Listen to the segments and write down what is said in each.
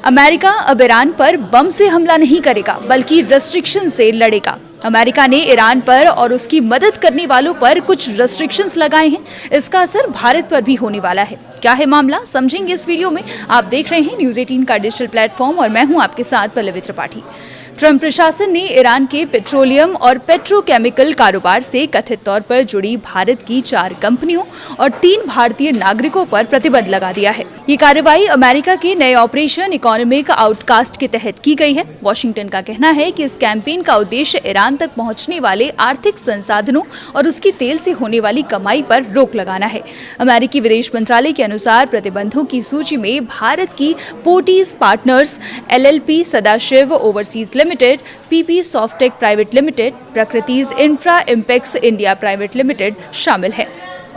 America अब Iran पर बम से हमला नहीं करेगा बल्कि रेस्ट्रिक्शन से लड़ेगा। अमेरिका ने ईरान पर और उसकी मदद करने वालों पर कुछ रेस्ट्रिक्शंस लगाए हैं। इसका असर भारत पर भी होने वाला है। क्या है मामला, समझेंगे इस वीडियो में। आप देख रहे हैं न्यूज़ 18 का डिजिटल प्लेटफॉर्म और मैं हूं आपके साथ पल्लवी त्रिपाठी। ट्रंप प्रशासन ने ईरान के पेट्रोलियम और पेट्रोकेमिकल कारोबार से कथित तौर पर जुड़ी भारत की 4 कंपनियों और 3 भारतीय नागरिकों पर प्रतिबंध लगा दिया है। ये कार्रवाई अमेरिका के नए ऑपरेशन इकोनॉमिक आउटकास्ट के तहत की गई है। वॉशिंगटन का कहना है कि इस कैंपेन का उद्देश्य ईरान तक पहुंचने वाले आर्थिक संसाधनों और उसकी तेल से होने वाली कमाई पर रोक लगाना है। अमेरिकी विदेश मंत्रालय के अनुसार प्रतिबंधों की सूची में भारत की Porties partners LLP Sadashiv overseas limited, PP Softech private limited, Prakritij infra impex India private limited शामिल है।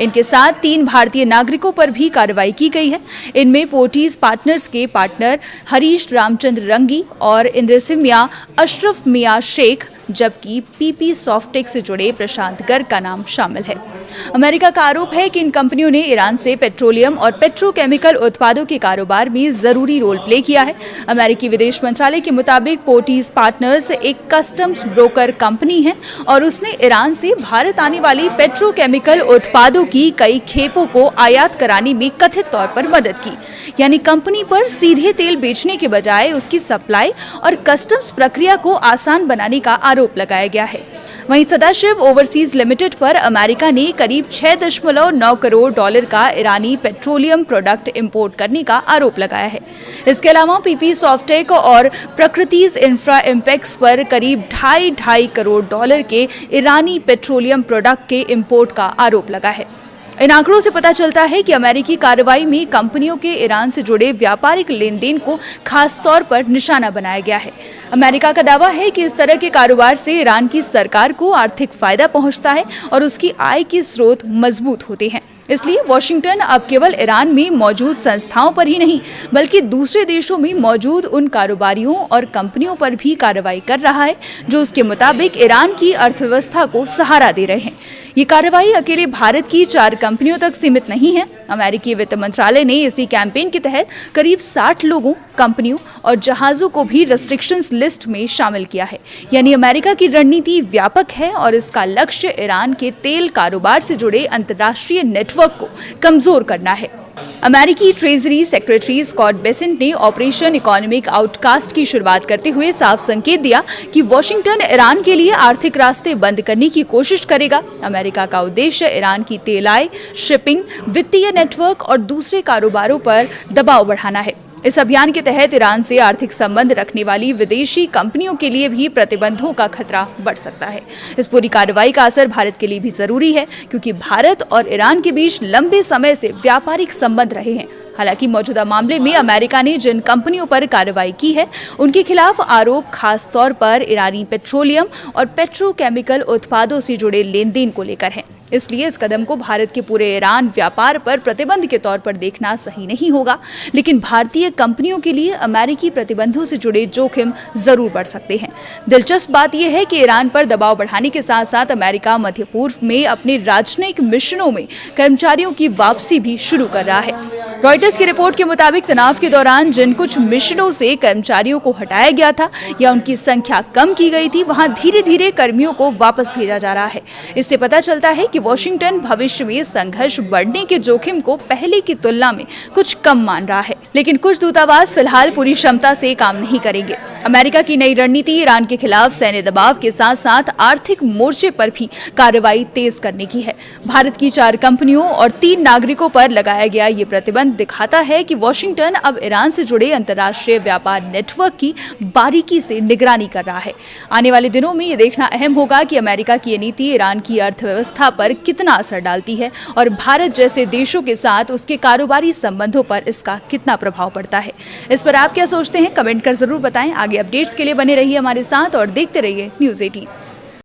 इनके साथ 3 भारतीय नागरिकों पर भी कार्रवाई की गई है। इनमें पोर्टीज पार्टनर्स के पार्टनर हरीश रामचंद्र रंगी और इंद्रसिंह मियां अशरफ मियां शेख, जबकि PP सॉफ्टेक से जुड़े प्रशांत गर्ग का नाम शामिल है। अमेरिका का आरोप है कि इन कंपनियों ने ईरान से पेट्रोलियम और पेट्रोकेमिकल उत्पादों के कारोबार में जरूरी रोल प्ले किया है। अमेरिकी विदेश मंत्रालय के मुताबिक पोर्टीज पार्टनर्स एक कस्टम्स ब्रोकर कंपनी है और उसने ईरान से भारत आने वाली पेट्रोकेमिकल उत्पादों की कई खेपों को आयात कराने में कथित तौर पर मदद की। यानी कंपनी पर सीधे तेल बेचने के बजाय उसकी सप्लाई और कस्टम्स प्रक्रिया को आसान बनाने का आरोप लगाया गया है। वहीं सदाशिव ओवरसीज लिमिटेड पर अमेरिका ने करीब 6.9 करोड़ डॉलर का ईरानी पेट्रोलियम प्रोडक्ट इंपोर्ट करने का आरोप लगाया है। इसके अलावा PP सॉफ्टेक और प्रकृतिज इंफ्रा इम्पेक्स पर करीब 2.5 करोड़ डॉलर के ईरानी पेट्रोलियम प्रोडक्ट के इंपोर्ट का आरोप लगा है। इन आंकड़ों से पता चलता है कि अमेरिकी कार्रवाई में कंपनियों के ईरान से जुड़े व्यापारिक लेन देन को खास तौर पर निशाना बनाया गया है। अमेरिका का दावा है कि इस तरह के कारोबार से ईरान की सरकार को आर्थिक फायदा पहुंचता है और उसकी आय के स्रोत मजबूत होते हैं। इसलिए वॉशिंगटन अब केवल ईरान में मौजूद संस्थाओं पर ही नहीं बल्कि दूसरे देशों में मौजूद उन कारोबारियों और कंपनियों पर भी कार्रवाई कर रहा है जो उसके मुताबिक ईरान की अर्थव्यवस्था को सहारा दे रहे हैं। ये कार्रवाई अकेले भारत की 4 कंपनियों तक सीमित नहीं है। अमेरिकी वित्त मंत्रालय ने इसी कैंपेन के तहत करीब 60 लोगों, कंपनियों और जहाजों को भी रेस्ट्रिक्शंस लिस्ट में शामिल किया है। यानी अमेरिका की रणनीति व्यापक है और इसका लक्ष्य ईरान के तेल कारोबार से जुड़े अंतर्राष्ट्रीय नेटवर्क को कमजोर करना है। अमेरिकी ट्रेजरी सेक्रेटरी स्कॉट बेसेंट ने ऑपरेशन इकोनॉमिक आउटकास्ट की शुरुआत करते हुए साफ संकेत दिया कि वॉशिंगटन ईरान के लिए आर्थिक रास्ते बंद करने की कोशिश करेगा। अमेरिका का उद्देश्य ईरान की तेल आय, शिपिंग, वित्तीय नेटवर्क और दूसरे कारोबारों पर दबाव बढ़ाना है। इस अभियान के तहत ईरान से आर्थिक संबंध रखने वाली विदेशी कंपनियों के लिए भी प्रतिबंधों का खतरा बढ़ सकता है। इस पूरी कार्रवाई का असर भारत के लिए भी जरूरी है क्योंकि भारत और ईरान के बीच लंबे समय से व्यापारिक संबंध रहे हैं। हालांकि मौजूदा मामले में अमेरिका ने जिन कंपनियों पर कार्रवाई की है उनके खिलाफ आरोप खास तौर पर ईरानी पेट्रोलियम और पेट्रोकेमिकल उत्पादों से जुड़े लेन देन को लेकर है। इसलिए इस कदम को भारत के पूरे ईरान व्यापार पर प्रतिबंध के तौर पर देखना सही नहीं होगा, लेकिन भारतीय कंपनियों के लिए अमेरिकी प्रतिबंधों से जुड़े जोखिम जरूर बढ़ सकते हैं। दिलचस्प बात यह है कि ईरान पर दबाव बढ़ाने के साथ साथ अमेरिका मध्य पूर्व में अपने राजनयिक मिशनों में कर्मचारियों की वापसी भी शुरू कर रहा है। रॉयटर्स की रिपोर्ट के मुताबिक तनाव के दौरान जिन कुछ मिशनों से कर्मचारियों को हटाया गया था या उनकी संख्या कम की गई थी, वहां धीरे धीरे कर्मियों को वापस भेजा जा रहा है। इससे पता चलता है कि वॉशिंगटन भविष्य में संघर्ष बढ़ने के जोखिम को पहले की तुलना में कुछ कम मान रहा है, लेकिन कुछ दूतावास फिलहाल पूरी क्षमता से काम नहीं करेंगे। अमेरिका की नई रणनीति ईरान के खिलाफ सैन्य दबाव के साथ साथ आर्थिक मोर्चे पर भी कार्रवाई तेज करने की है। भारत की 4 कंपनियों और 3 नागरिकों पर लगाया गया ये प्रतिबंध दिखाता है कि वॉशिंगटन अब ईरान से जुड़े अंतर्राष्ट्रीय व्यापार नेटवर्क की बारीकी से निगरानी कर रहा है। आने वाले दिनों में ये देखना अहम होगा कि अमेरिका की ये नीति ईरान की अर्थव्यवस्था पर कितना असर डालती है और भारत जैसे देशों के साथ उसके कारोबारी संबंधों पर इसका कितना प्रभाव पड़ता है। इस पर आप क्या सोचते हैं, कमेंट कर जरूर बताएं। आगे अपडेट्स के लिए बने रहिए हमारे साथ और देखते रहिए न्यूज़ 18।